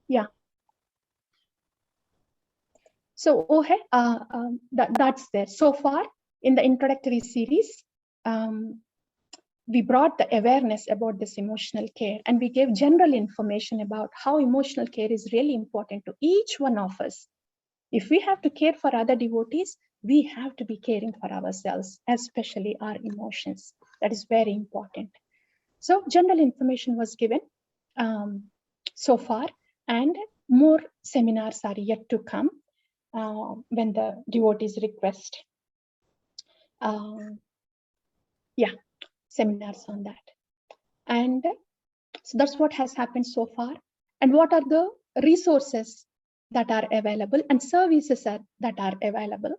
Yeah. So, okay, that's there. So far in the introductory series, we brought the awareness about this emotional care, and we gave general information about how emotional care is really important to each one of us. If we have to care for other devotees, we have to be caring for ourselves, especially our emotions. That is very important. So general information was given so far, and more seminars are yet to come when the devotees request. Yeah, seminars on that. And so that's what has happened so far. And what are the resources that are available and services that are available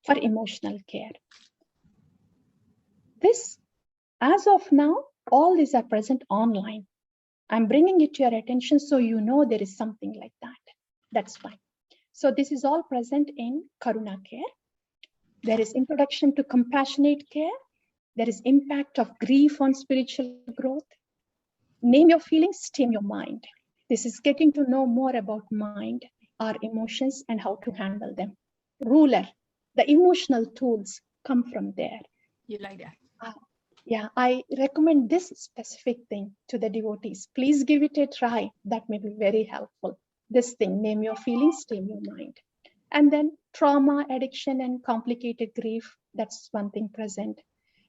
for emotional care? This, as of now, all these are present online. I'm bringing it to your attention so you know there is something like that. That's fine. So this is all present in Karuna Care. There is introduction to compassionate care. There is impact of grief on spiritual growth. Name your feelings, tame your mind. This is getting to know more about mind, our emotions, and how to handle them. Ruler, the emotional tools come from there. You like that? Yeah, I recommend this specific thing to the devotees. Please give it a try. That may be very helpful. This thing, name your feelings, tame your mind. And then trauma, addiction, and complicated grief, that's one thing present.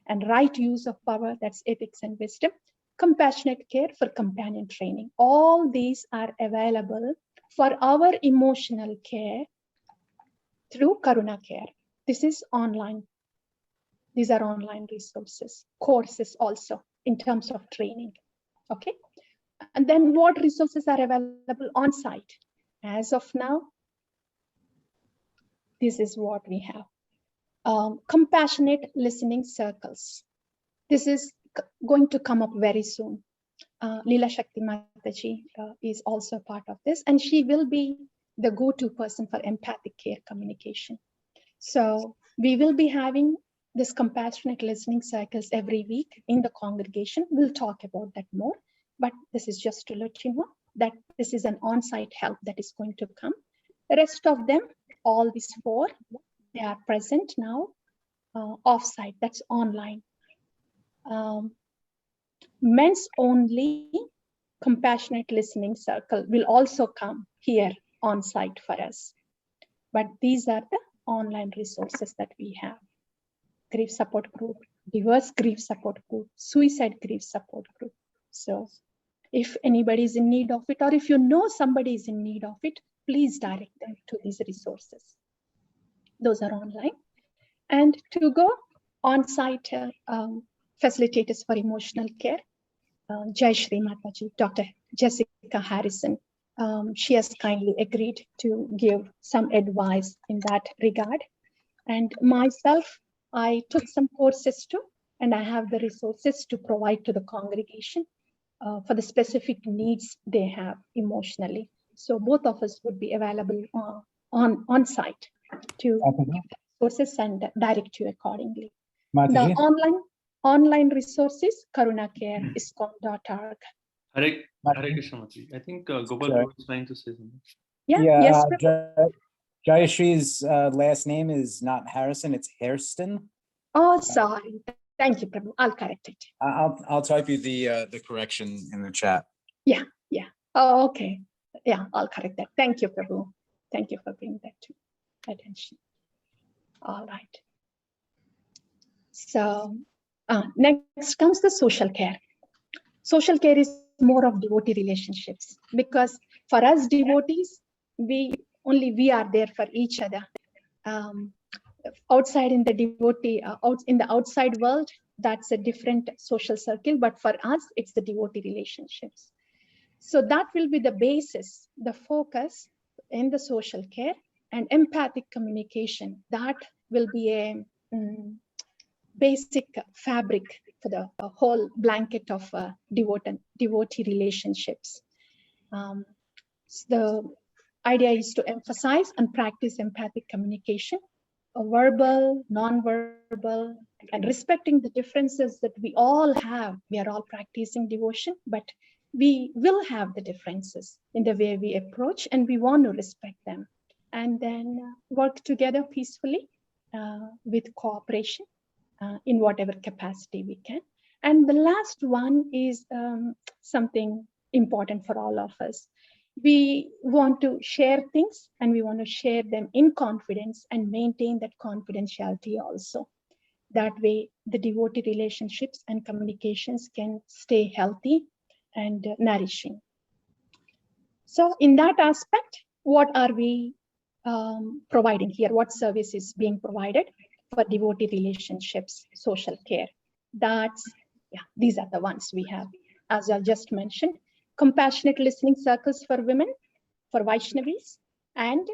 And right use of power, that's ethics and wisdom. Compassionate care for companion training. All these are available for our emotional care through Karuna Care. This is online. These are online resources, courses also in terms of training. Okay. And then what resources are available on site? As of now, this is what we have. Compassionate listening circles. This is going to come up very soon. Leela Shakti Mataji is also a part of this, and she will be the go-to person for empathic care communication. So we will be having this compassionate listening cycles every week in the congregation. We'll talk about that more, but this is just to let you know that this is an on-site help that is going to come. The rest of them, all these four, they are present now off-site, that's online. Men's only compassionate listening circle will also come here on site for us. But these are the online resources that we have. Grief support group, diverse grief support group, suicide grief support group. So if anybody is in need of it, or if you know somebody is in need of it, please direct them to these resources. Those are online. And to go on-site facilitators for emotional care, Jai Shri Mataji, Dr. Jessica Harrison. She has kindly agreed to give some advice in that regard. And myself, I took some courses too, and I have the resources to provide to the congregation for the specific needs they have emotionally. So both of us would be available on site to give the resources and direct you accordingly. Mataji? The online resources, karunacare, iskon.org. Hare Krishna Mataji. I think Gopal Sure. was trying to say something. Yes. Jayashree's last name is not Harrison, it's Hairston. Oh, sorry. Thank you, Prabhu. I'll correct it. I'll type you the correction in the chat. Yeah. Oh, okay. Yeah, I'll correct that. Thank you, Prabhu. Thank you for bringing that to attention. All right. So next comes the social care. Social care is more of devotee relationships, because for us devotees, we are there for each other. Outside in the devotee, in the outside world, that's a different social circle, but for us, it's the devotee relationships. So that will be the basis, the focus in the social care, and empathic communication. That will be a basic fabric for the whole blanket of devotee relationships. So the idea is to emphasize and practice empathic communication, verbal, non-verbal, and respecting the differences that we all have. We are all practicing devotion, but we will have the differences in the way we approach, and we want to respect them, and then work together peacefully with cooperation in whatever capacity we can. And the last one is something important for all of us. We want to share things, and we want to share them in confidence and maintain that confidentiality also. That way, the devotee relationships and communications can stay healthy and nourishing. So in that aspect, what are we providing here? What service is being provided for devotee relationships, social care? These are the ones we have. As I just mentioned, compassionate listening circles for women, for Vaishnavis, and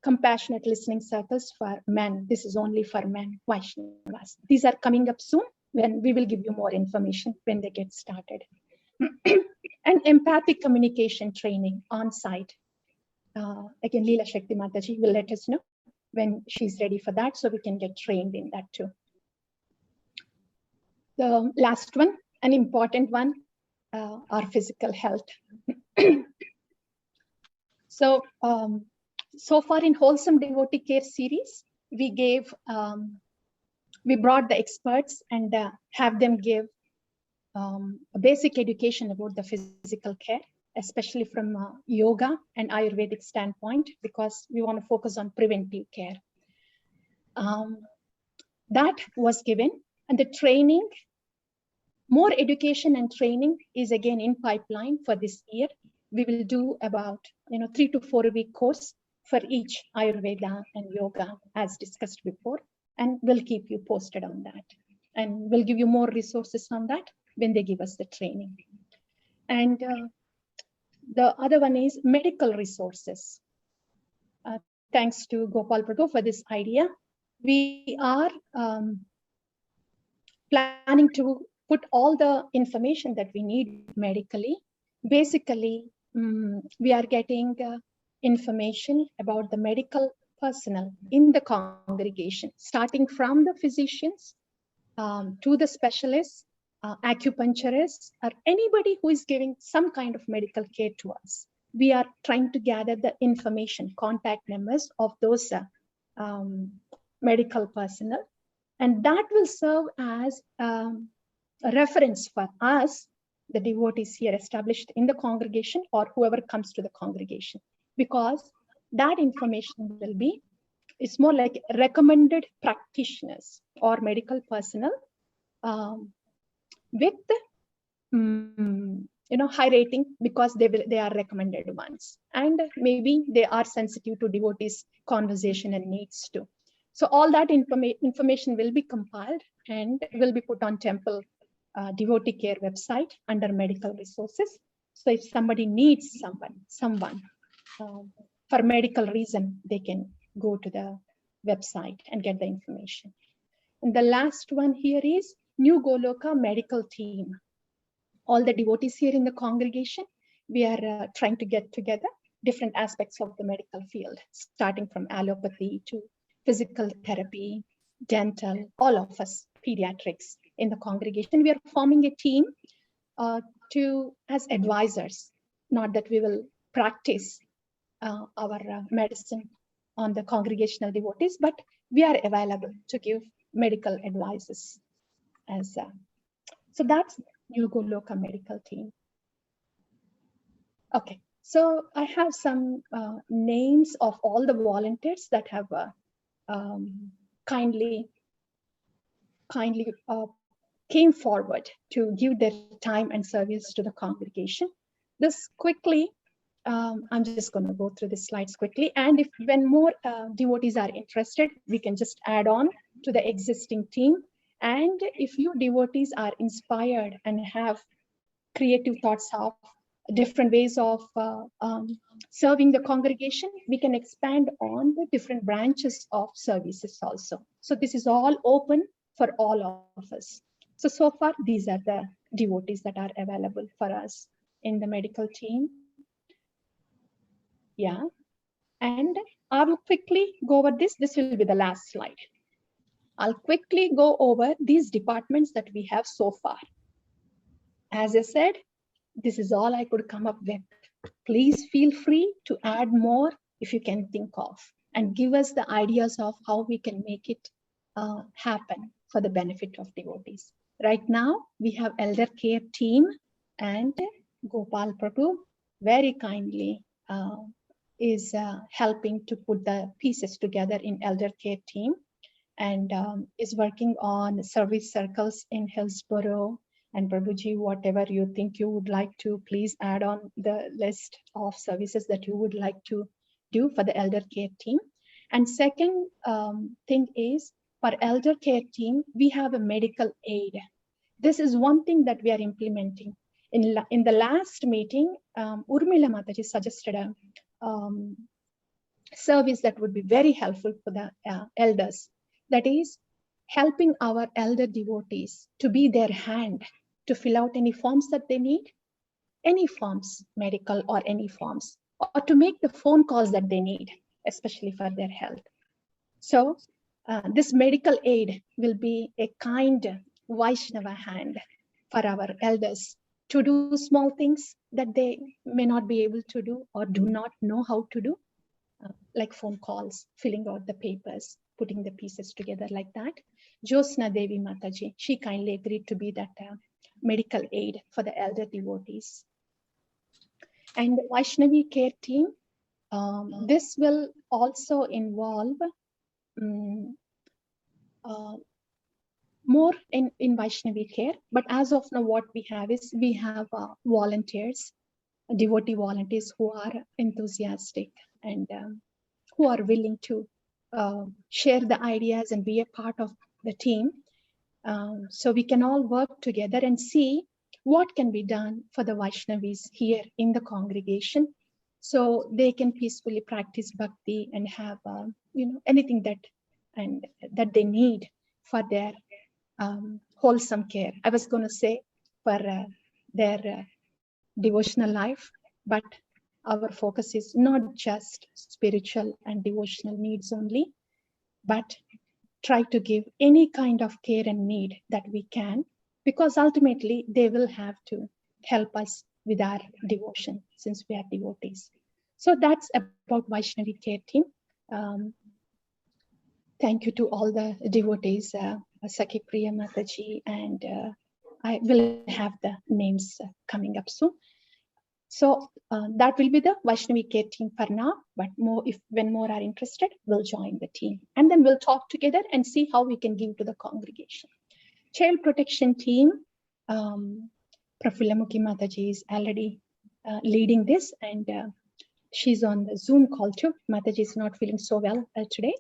compassionate listening circles for men. This is only for men, Vaishnavas. These are coming up soon, when we will give you more information when they get started. And empathic communication training on site. Again, Leela Shakti Mataji will let us know when she's ready for that, so we can get trained in that too. The last one, an important one, our physical health. So, so far in Wholesome Devotee Care series, we brought the experts and have them give a basic education about the physical care, especially from yoga and Ayurvedic standpoint, because we want to focus on preventive care. That was given, and the training, more education and training is again in pipeline for this year. We will do about 3 to 4 week course for each Ayurveda and yoga, as discussed before, and we'll keep you posted on that. And we'll give you more resources on that when they give us the training. And the other one is medical resources. Thanks to Gopal Prabhu for this idea. We are planning to put all the information that we need medically. Basically, we are getting information about the medical personnel in the congregation, starting from the physicians to the specialists, acupuncturists, or anybody who is giving some kind of medical care to us. We are trying to gather the information, contact numbers of those medical personnel, and that will serve as a reference for us, the devotees here established in the congregation, or whoever comes to the congregation, because that information will be, it's more like recommended practitioners or medical personnel with high rating, because they are recommended ones, and maybe they are sensitive to devotees' conversation and needs too. So all that information will be compiled and will be put on temple devotee care website under medical resources. So if somebody needs someone for medical reason, they can go to the website and get the information. And the last one here is New Goloka medical team. All the devotees here in the congregation, we are trying to get together different aspects of the medical field, starting from allopathy to physical therapy, dental, all of us, pediatrics in the congregation. We are forming a team as advisors, not that we will practice our medicine on the congregational devotees, but we are available to give medical advices. So that's New Goloka medical team. Okay, so I have some names of all the volunteers that have kindly came forward to give their time and service to the congregation. This quickly, I'm just going to go through the slides quickly. And when more devotees are interested, we can just add on to the existing team. And if you devotees are inspired and have creative thoughts of different ways of serving the congregation, we can expand on the different branches of services also. So this is all open for all of us. So far, these are the devotees that are available for us in the medical team. Yeah, and I will quickly go over this. This will be the last slide. I'll quickly go over these departments that we have so far. As I said, This is all I could come up with. Please feel free to add more if you can think of, and give us the ideas of how we can make it happen for the benefit of devotees. Right now, we have elder care team, and Gopal Prabhu very kindly is helping to put the pieces together in elder care team, and is working on service circles in Hillsborough. And Prabhuji, whatever you think you would like to, please add on the list of services that you would like to do for the elder care team. And second thing is, for elder care team, we have a medical aid. This is one thing that we are implementing. In the last meeting, Urmila Mataji suggested a service that would be very helpful for the elders. That is, helping our elder devotees to be their hand to fill out any forms that they need, any forms, medical or any forms, or to make the phone calls that they need, especially for their health. So this medical aid will be a kind Vaishnava hand for our elders to do small things that they may not be able to do or do not know how to do, like phone calls, filling out the papers, putting the pieces together like that. Josna Devi Mataji, she kindly agreed to be that medical aid for the elder devotees. And Vaishnavi care team, this will also involve more in Vaishnavi care. But as of now, what we have is we have volunteers, devotee volunteers who are enthusiastic and who are willing to share the ideas and be a part of the team. So we can all work together and see what can be done for the Vaishnavis here in the congregation, so they can peacefully practice bhakti and have anything that they need for their wholesome care. I was going to say for their devotional life, but our focus is not just spiritual and devotional needs only, but try to give any kind of care and need that we can, because ultimately they will have to help us with our devotion since we are devotees. So that's about Vaishnavi care team. Thank you to all the devotees, Sakhi Priya Mataji, and I will have the names coming up soon. So that will be the Vaishnavi care team for now, but when more are interested, we'll join the team. And then we'll talk together and see how we can give to the congregation. Child protection team, Prafullamuki Mataji is already leading this, and she's on the Zoom call too. Mataji is not feeling so well today,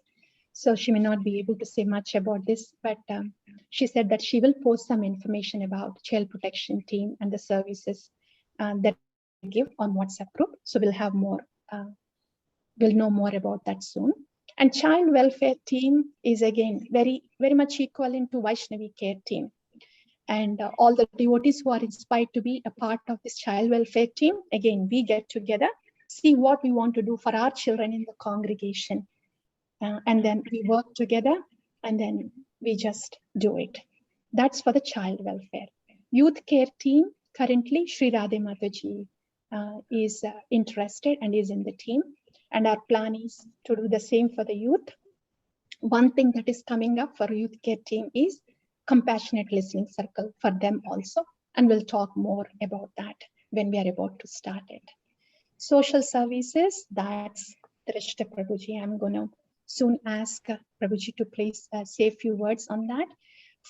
so she may not be able to say much about this, but she said that she will post some information about child protection team and the services that give on WhatsApp group. So we'll have more, we'll know more about that soon. And child welfare team is again very, very much equivalent to Vaishnavi care team. And all the devotees who are inspired to be a part of this child welfare team, again, we get together, see what we want to do for our children in the congregation. And then we work together and then we just do it. That's for the child welfare. Youth care team, currently Sri Radhe Mataji is interested and is in the team. And our plan is to do the same for the youth. One thing that is coming up for youth care team is compassionate listening circle for them also. And we'll talk more about that when we are about to start it. Social services, that's Trishta Prabhuji. I'm going to soon ask Prabhuji to please say a few words on that.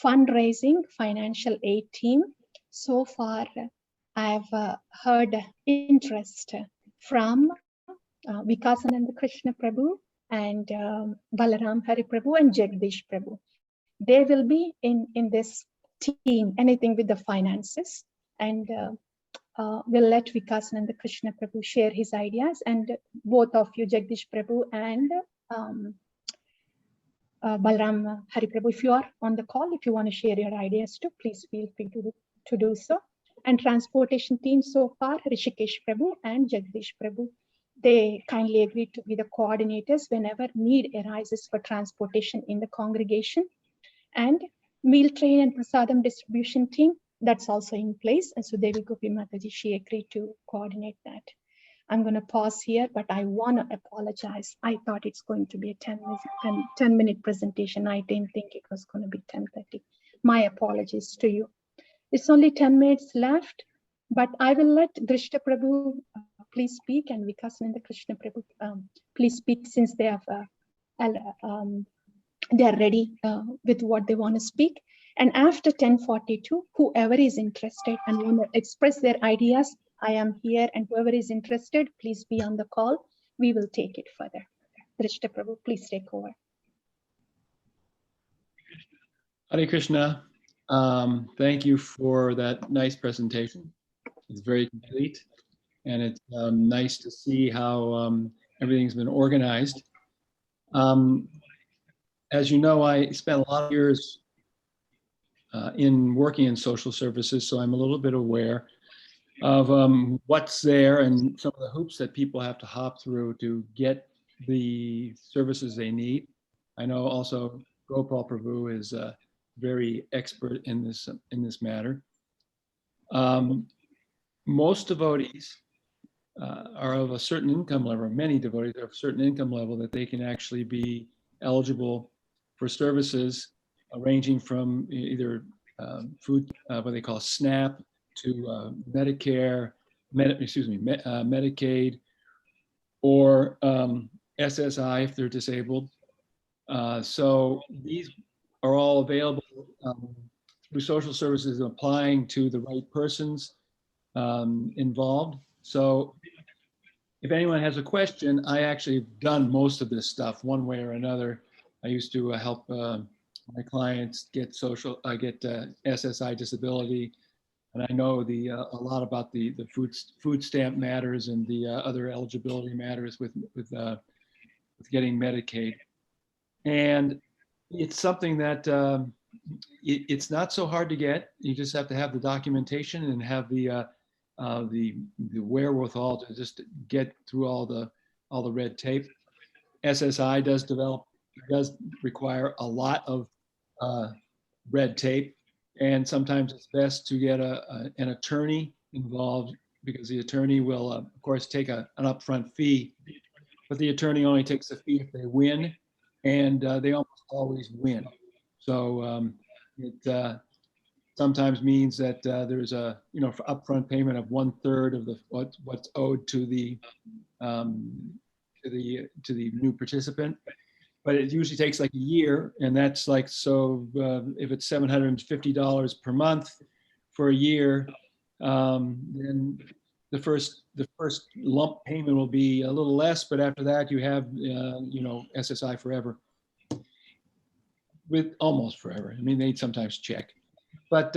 Fundraising, financial aid team. So far, I've heard interest from Vikasananda Krishna Prabhu and Balaram Hari Prabhu and Jagdish Prabhu. They will be in this team, anything with the finances. And we'll let Vikasananda Krishna Prabhu share his ideas. And both of you, Jagdish Prabhu and Balaram Hari Prabhu, if you are on the call, if you want to share your ideas too, please feel free to do so. And transportation team so far, Rishikesh Prabhu and Jagdish Prabhu, they kindly agreed to be the coordinators whenever need arises for transportation in the congregation. And meal train and prasadam distribution team, That's also in place. And so Devi Gopi Mataji, she agreed to coordinate that. I'm going to pause here, but I want to apologize. I thought it's going to be a 10-minute presentation. I didn't think it was going to be 10:30. My apologies to you. It's only 10 minutes left, but I will let Drishta Prabhu please speak, and Vikasananda Krishna Prabhu please speak, since they have they are ready with what they want to speak. And after 10:42, whoever is interested and want to express their ideas, I am here, and whoever is interested, please be on the call. We will take it further. Drishta Prabhu, please take over. Hare Krishna. Thank you for that nice presentation. It's very complete, and it's nice to see how everything's been organized. As you know, I spent a lot of years in working in social services, so I'm a little bit aware of what's there and some of the hoops that people have to hop through to get the services they need. I know also Gopal Prabhu is very expert in this matter. Most devotees are of a certain income level. Many devotees are of a certain income level that they can actually be eligible for services ranging from either food, what they call SNAP, to Medicare, Medicaid, or SSI if they're disabled. So these are all available through social services, applying to the right persons involved. So if anyone has a question, I actually have done most of this stuff one way or another. I used to help my clients get SSI disability, and I know a lot about the food stamp matters and the other eligibility matters with getting Medicaid. And it's something that it's not so hard to get. You just have to have the documentation and have the wherewithal to just get through all the red tape. SSI does require a lot of red tape, and sometimes it's best to get an attorney involved, because the attorney will of course take an upfront fee, but the attorney only takes a fee if they win, and they almost always win. So it sometimes means that there's a upfront payment of 1/3 of what's owed to the new participant, but it usually takes like a year, and that's like, so if it's $750 per month for a year, then the first lump payment will be a little less, but after that you have SSI forever, with almost forever. I mean, they sometimes check, but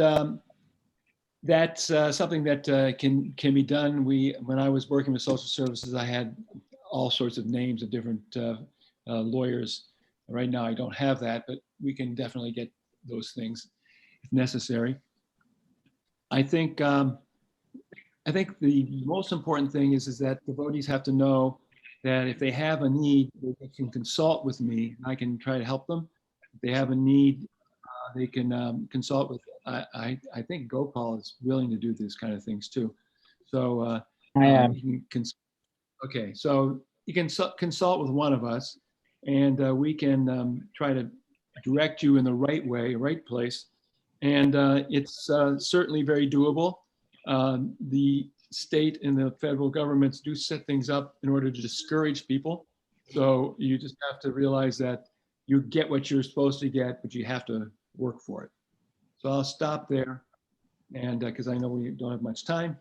that's something that can be done. When I was working with social services, I had all sorts of names of different lawyers. Right now I don't have that, but we can definitely get those things if necessary. I think the most important thing is that devotees have to know that if they have a need, they can consult with me. I can try to help them. If they have a need, they can consult with. I think Gopal is willing to do these kind of things too. So I am. Okay, so you can consult with one of us, and we can try to direct you in the right way, right place. And it's certainly very doable. The state and the federal governments do set things up in order to discourage people. So you just have to realize that you get what you're supposed to get, but you have to work for it. So I'll stop there, and because I know we don't have much time.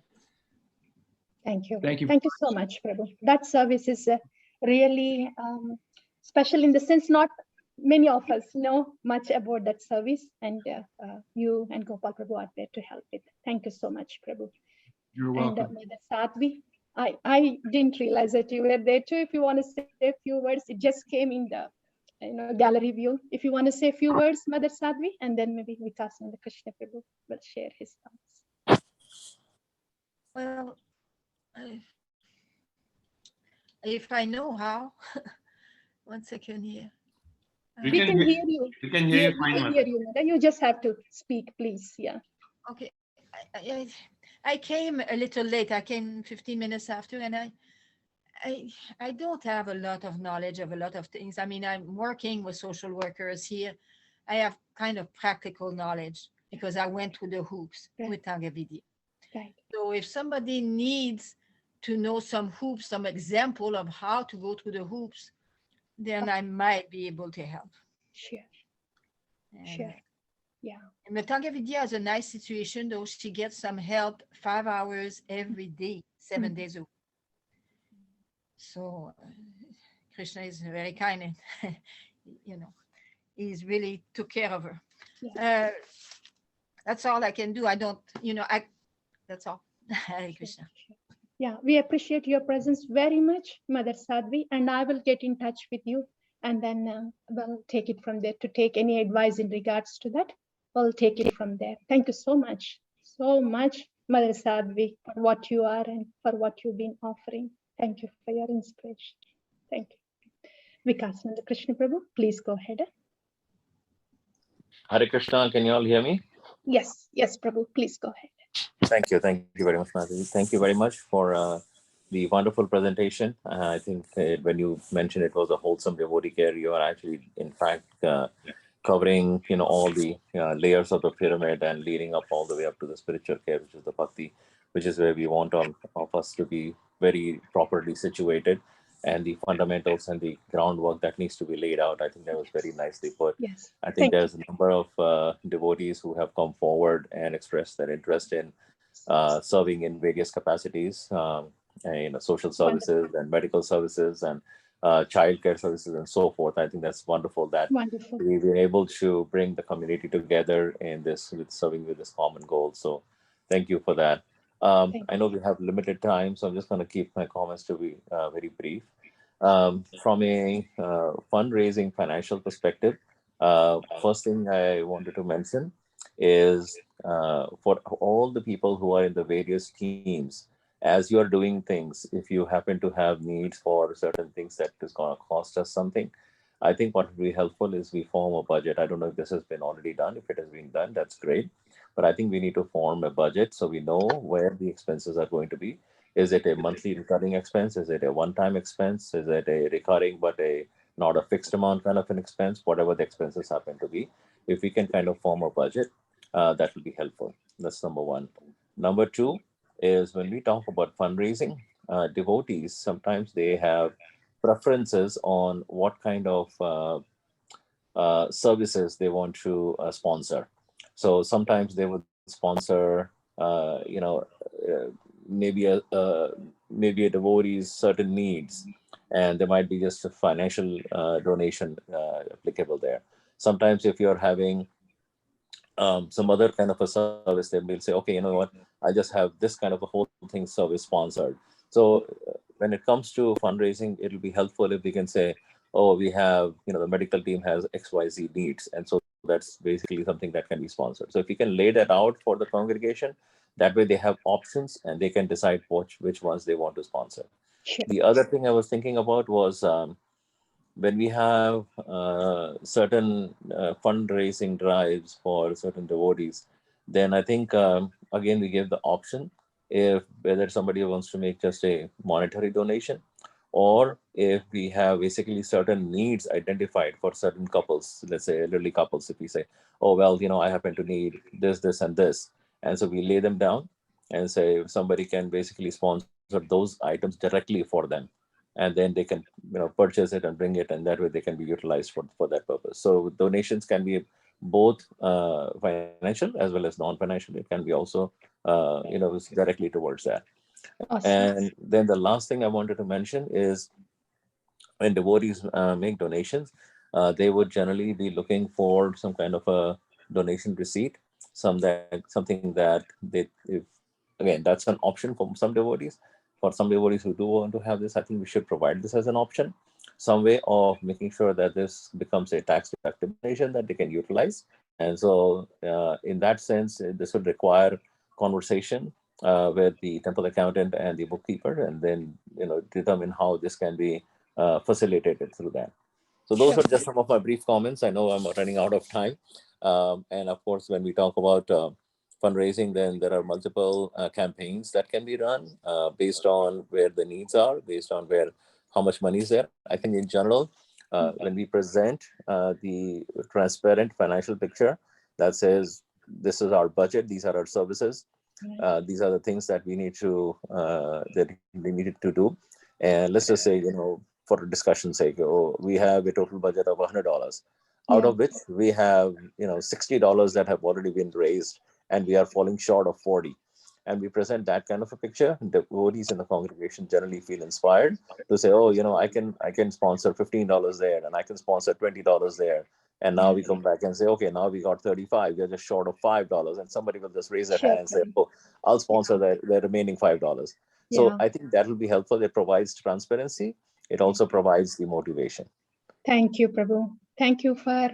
Thank you. Thank you. Thank you so much, Prabhu. That service is really special in the sense not many of us know much about that service, and you and Gopal Prabhu are there to help it. Thank you so much, Prabhu. You're welcome. And Mother Sadhvi, I didn't realize that you were there too. If you want to say a few words, it just came in the gallery view. If you want to say a few words, Mother Sadhvi, and then maybe Vikasananda Krishna Prabhu will share his thoughts. Well, if I know how, 1 second here. We can hear you. We can hear you fine, We can Mother. hear you, Mother. You just have to speak, please. Yeah. Okay. I came a little late. I came 15 minutes after, and I I don't have a lot of knowledge of a lot of things. I mean, I'm working with social workers here. I have kind of practical knowledge because I went through the hoops Right. with Tangavidya. Right. So if somebody needs to know some hoops, some example of how to go through the hoops, then I might be able to help. Sure. And, Sure. Yeah. and Matanga Vidya has a nice situation though. She gets some help 5 hours every day, 7 days a week. So Krishna is very kind and you know, he's really took care of her. Yeah. Uh, that's all I can do. I don't, that's all. Hare Sure. Krishna. Sure. Yeah. We appreciate your presence very much, Mother Sadhvi, and I will get in touch with you, and then we'll take it from there to take any advice in regards to that. We'll take it from there. Thank you so much, Mother Sadhvi, for what you are and for what you've been offering. Thank you for your inspiration. Thank you. Vikasnanda Krishna Prabhu, please go ahead. Hare Krishna, can you all hear me? Yes, yes, Prabhu, please go ahead. Thank you very much, Madhavi. Thank you very much for the wonderful presentation. I think when you mentioned it was a wholesome devotee care, you are actually, in fact, covering all the layers of the pyramid and leading up all the way up to the spiritual care, which is the bhakti, which is where we want all of us to be very properly situated, and the fundamentals and the groundwork that needs to be laid out. I think that was very nicely put. Yes, I think thank you. there's a number of devotees who have come forward and expressed their interest in serving in various capacities, social Wonderful, services and medical services and child care services and so forth. I think that's wonderful that wonderful. we've been able to bring the community together in this with serving with this common goal. So thank you for that. Thank I know we have limited time, so I'm just going to keep my comments to be very brief. From a fundraising financial perspective, first thing I wanted to mention is for all the people who are in the various teams, as you are doing things, if you happen to have needs for certain things that is going to cost us something, I think what would be helpful is we form a budget. I don't know if this has been already done. If it has been done, that's great. But I think we need to form a budget so we know where the expenses are going to be. Is it a monthly recurring expense? Is it a one-time expense? Is it a recurring but a not a fixed amount kind of an expense? Whatever the expenses happen to be, if we can kind of form a budget, that will be helpful. That's number one. Number two is when we talk about fundraising, devotees sometimes they have preferences on what kind of services they want to sponsor. So sometimes they would sponsor, maybe a devotee's certain needs, and there might be just a financial donation applicable there. Sometimes if you're having some other kind of a service, they will say, okay, you know what, I just have this kind of a whole thing service sponsored. So when it comes to fundraising, it'll be helpful if we can say, oh, we have, the medical team has XYZ needs. And so that's basically something that can be sponsored. So if you can lay that out for the congregation, that way they have options and they can decide which ones they want to sponsor. Sure. The other thing I was thinking about was when we have certain fundraising drives for certain devotees, then I think again we give the option if whether somebody wants to make just a monetary donation, or if we have basically certain needs identified for certain couples, let's say elderly couples, if we say, oh well, I happen to need this, this, and this, and so we lay them down and say if somebody can basically sponsor those items directly for them, and then they can purchase it and bring it, and that way they can be utilized for that purpose. So donations can be both financial as well as non-financial. It can be also directly towards that. Awesome. And then the last thing I wanted to mention is when devotees make donations, they would generally be looking for some kind of a donation receipt, something that if again, that's an option for some devotees. For some devotees who do want to have this, I think we should provide this as an option, some way of making sure that this becomes a tax deductible donation that they can utilize. And so, in that sense, this would require conversation with the temple accountant and the bookkeeper, and then determine how this can be facilitated through that. So those Sure. are just some of my brief comments. I know I'm running out of time, and of course, when we talk about fundraising, then there are multiple campaigns that can be run based on where the needs are, based on where how much money is there. I think in general, when we present the transparent financial picture that says this is our budget, these are our services, these are the things that we need to that we needed to do, and let's just say, for discussion's sake, we have a total budget of $100, out of which we have $60 that have already been raised, and we are falling short of 40. And we present that kind of a picture. Devotees in the congregation generally feel inspired to say, oh, I can sponsor $15 there, and I can sponsor $20 there. And now we come back and say, okay, now we got 35. We're just short of $5, and somebody will just raise their hand and say, oh, I'll sponsor the remaining $5. So I think that will be helpful. It provides transparency. It also provides the motivation. Thank you, Prabhu. Thank you for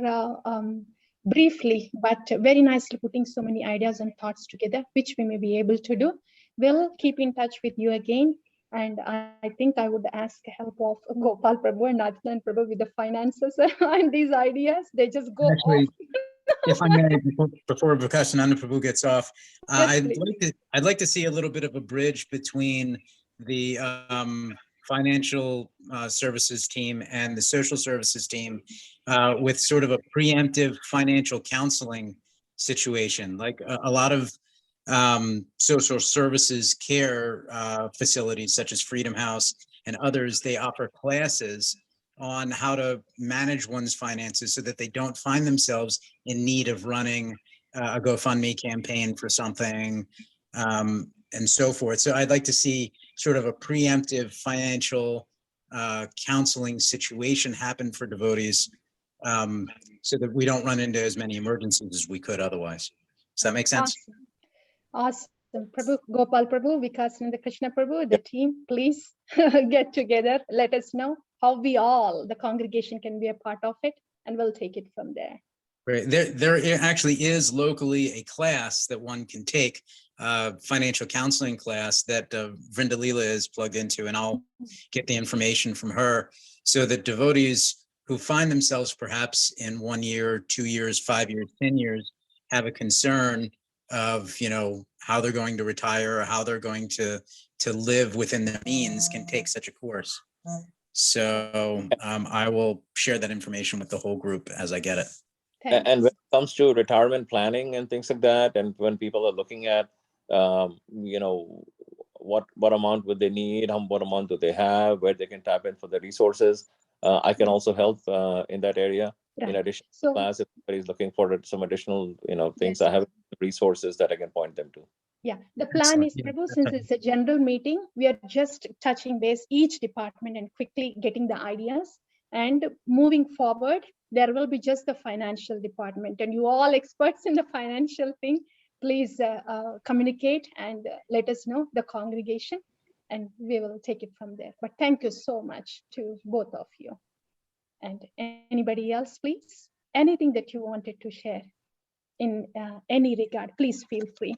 briefly, but very nicely putting so many ideas and thoughts together, which we may be able to do. We'll keep in touch with you again. And I think I would ask help of Gopal Prabhu and Adlan Prabhu with the finances and these ideas. They just go Actually, off. if I may, before Vikas and Anand Prabhu gets off, Yes, I'd like to see a little bit of a bridge between the financial services team and the social services team with sort of a preemptive financial counseling situation. Like a lot of social services care facilities such as Freedom House and others, they offer classes on how to manage one's finances so that they don't find themselves in need of running a GoFundMe campaign for something and so forth. So I'd like to see sort of a preemptive financial counseling situation happen for devotees so that we don't run into as many emergencies as we could otherwise. Does that make sense? Awesome. Prabhu, Gopal Prabhu, Vikas and the Krishna Prabhu, the team, please get together. Let us know how we all, the congregation, can be a part of it, and we'll take it from there. Right. There actually is locally a class that one can take, financial counseling class that Vrinda Leela is plugged into, and I'll get the information from her so that devotees who find themselves perhaps in 1 year, 2 years, 5 years, 10 years have a concern of, how they're going to retire or how they're going to live within their means can take such a course. So I will share that information with the whole group as I get it. Thanks. And when it comes to retirement planning and things like that, and when people are looking at, what amount would they need, what amount do they have, where they can tap in for the resources, I can also help in that area. In addition to class, if somebody's looking for some additional, things, I have resources that I can point them to. Yeah, the plan is, Prabhu, since it's a general meeting, we are just touching base each department and quickly getting the ideas. And moving forward, there will be just the financial department, and you all experts in the financial thing, please communicate and let us know, the congregation, and we will take it from there. But thank you so much to both of you. And anybody else, please? Anything that you wanted to share in any regard, please feel free.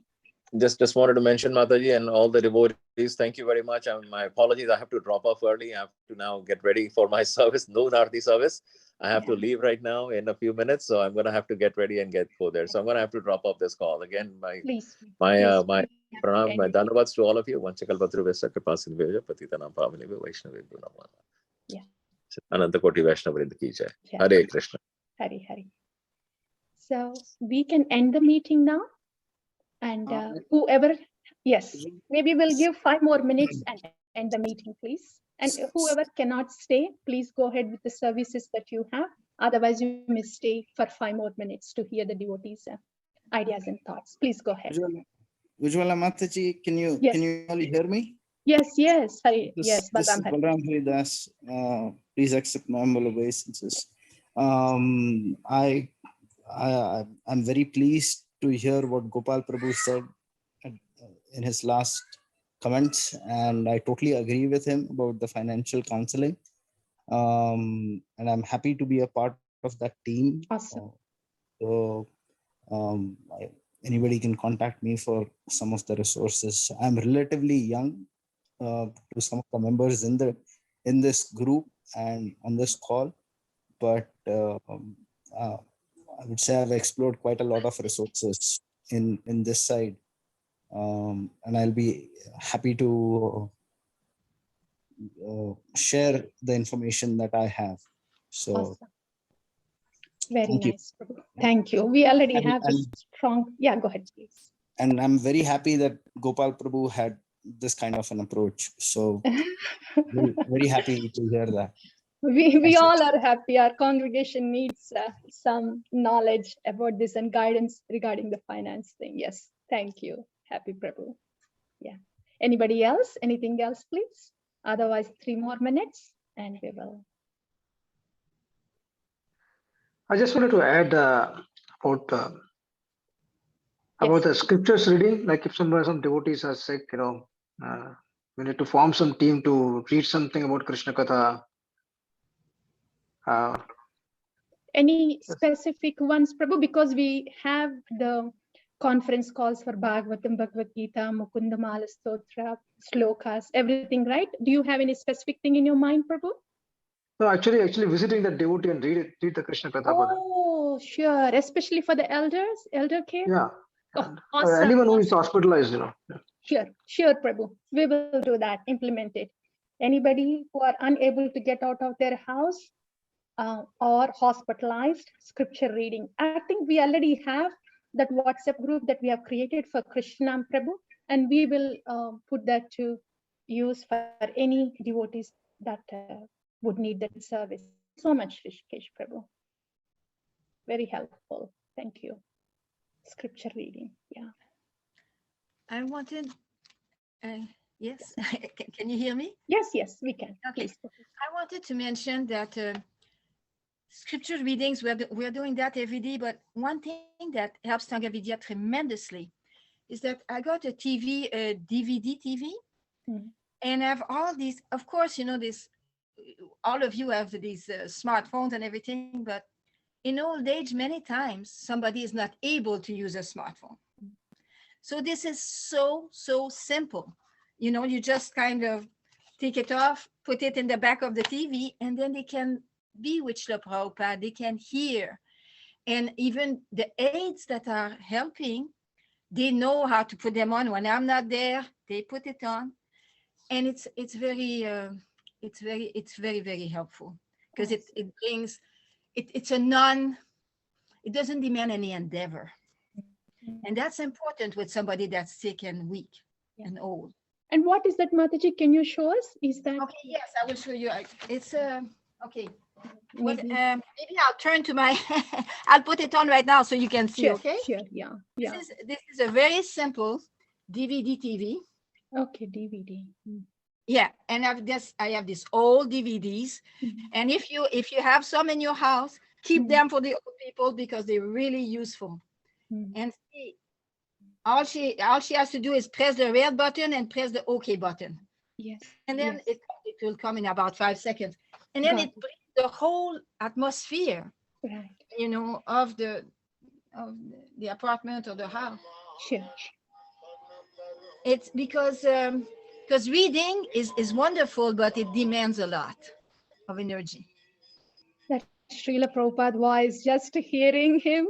Just wanted to mention, Mataji, and all the devotees, thank you very much. My apologies, I have to drop off early. I have to now get ready for my service, noon Aarti service. I have to leave right now in a few minutes, so I'm going to have to get ready and go there. So I'm going to have to drop off this call. Again, my pranam, my dhanavats to all of you. Vanchakalpatru Vesa Kripasin Veja Patitanam Pavani Vaishnavi Brunamana. Yeah. Ananta Koti Vaishnavarind ki jai. Hare Krishna. Hari Hari. So we can end the meeting now. And whoever, yes, maybe we'll give 5 more minutes and end the meeting, please. And whoever cannot stay, please go ahead with the services that you have. Otherwise, you may stay for 5 more minutes to hear the devotees' ideas and thoughts. Please go ahead. Ujjwala Mataji, can you all hear me? Yes, Hari. This is Balram Haridas. Please accept my humble obeisances. I'm very pleased to hear what Gopal Prabhu said in his last comments, and I totally agree with him about the financial counseling. And I'm happy to be a part of that team. Awesome. So anybody can contact me for some of the resources. I'm relatively young to some of the members in this group and on this call, but I would say I've explored quite a lot of resources in this side, and I'll be happy to share the information that I have. So Awesome. Very thank you. nice, Prabhu. Thank you. We already And- have a and- strong, yeah, go ahead, please. And I'm very happy that Gopal Prabhu had this kind of an approach. So very happy to hear that. We all are happy. Our congregation needs some knowledge about this and guidance regarding the finance thing. Yes, thank you. Happy Prabhu. Yeah. Anybody else? Anything else, please? Otherwise, 3 more minutes and we will. I just wanted to add about the scriptures reading. Like if some devotees are sick, we need to form some team to read something about Krishna Katha. Any specific ones, Prabhu? Because we have the conference calls for Bhagavatam, Bhagavad Gita, Mukunda Mala Stotra, Slokas, everything, right? Do you have any specific thing in your mind, Prabhu? No, actually visiting the devotee and read the Krishna Katha for them. Oh, sure. Especially for the elders, elder care? Yeah. Oh, And, awesome. anyone who is hospitalized, Yeah. Sure, Prabhu. We will do that, implement it. Anybody who are unable to get out of their house or hospitalized, scripture reading. I think we already have that WhatsApp group that we have created for Krishnam, Prabhu, and we will put that to use for any devotees that would need that service. So much, Rishikesh, Prabhu. Very helpful. Thank you. Scripture reading. Yeah. I wanted, yes, can you hear me? Yes, we can. Okay. Please. I wanted to mention that scripture readings, we're doing that every day, but one thing that helps Sangha Vidya tremendously is that I got a TV, a DVD TV, and I have all these, of course, this, all of you have these smartphones and everything, but in old age, many times somebody is not able to use a smartphone. So this is so simple. You just kind of take it off, put it in the back of the TV, and then they can be with Srila Prabhupada, they can hear. And even the aides that are helping, they know how to put them on. When I'm not there, they put it on. And it's very, very helpful because it brings, it doesn't demand any endeavor. And that's important with somebody that's sick and weak and old. And what is that, Mataji? Can you show us? Is that? Okay, yes, I will show you. It's okay. Well, Maybe. maybe I'll turn to my, I'll put it on right now so you can see, Sure, okay? Sure, yeah. This is a very simple DVD TV. Okay, DVD. Yeah, and I have these old DVDs. And if you have some in your house, keep them for the old people because they're really useful. And see, all she has to do is press the red button and press the OK button. Yes. And then it will come in about 5 seconds. And then it brings the whole atmosphere, right, of the apartment or the house. Sure. It's because reading is wonderful, but it demands a lot of energy. That Srila Prabhupada voice, just hearing him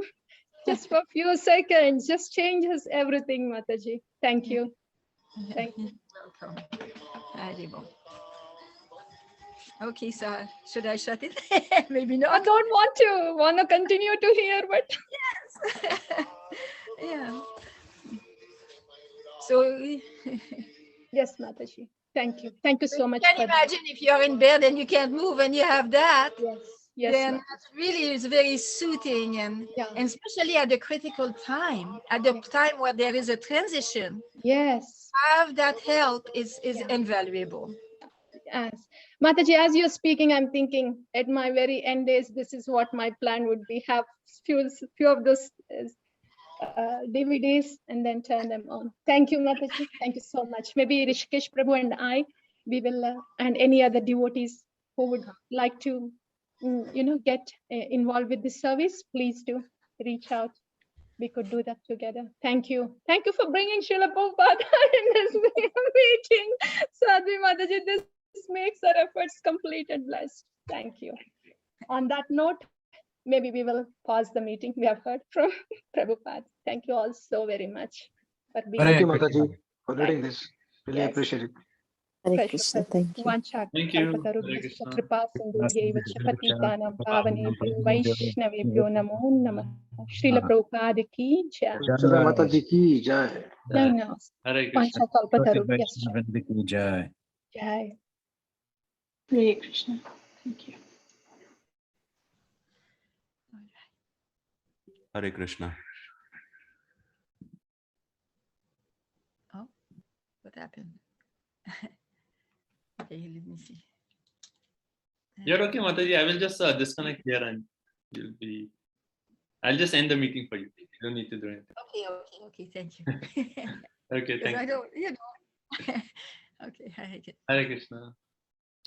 just for a few seconds, just changes everything, Mataji. Thank you. Thank you. Welcome. Haribol. Okay, so should I shut it? Maybe not. I don't want to continue to hear, but yes. Yeah. So yes, Mataji. Thank you. Thank you so much. Can you imagine if you're in bed and you can't move and you have that? Yes. Then that's really is very soothing and especially at the critical time, at the time where there is a transition. Yes. Have that help is invaluable. Yes. Mataji, as you're speaking, I'm thinking at my very end days, this is what my plan would be. Have few of those DVDs and then turn them on. Thank you, Mataji. Thank you so much. Maybe Rishikesh Prabhu and I, we will, and any other devotees who would like to, get involved with this service, please do reach out. We could do that together. Thank you. Thank you for bringing Srila Prabhupada in this meeting. Sadhvi Mataji, this makes our efforts complete and blessed. Thank you. On that note, maybe we will pause the meeting. We have heard from Prabhupada. Thank you all so very much for being Thank you, here. Mataji, for leading Thank you. this. Really Yes. appreciate it. Hare Krishna. Thank you. Vancha Thank you. Hare kalpatarubhyascha Krishna. kripa sindhubhyaiva cha patitanam pavanebhyo vaishnavebhyo namo namah. Srila Prabhupada ki jai. Sarah Mataji ki jai. No, no. Hare Krishna. Vancha kalpatarubhyascha. Jai. Jai. Hare Krishna. Thank you. Hare Krishna. Oh, what happened? Okay, let me see. You're okay, Mataji. I will just disconnect here and you'll be. I'll just end the meeting for you. You don't need to do anything. Okay, thank you. Okay, Because thank I you. don't, you know. Okay, Hare Krishna.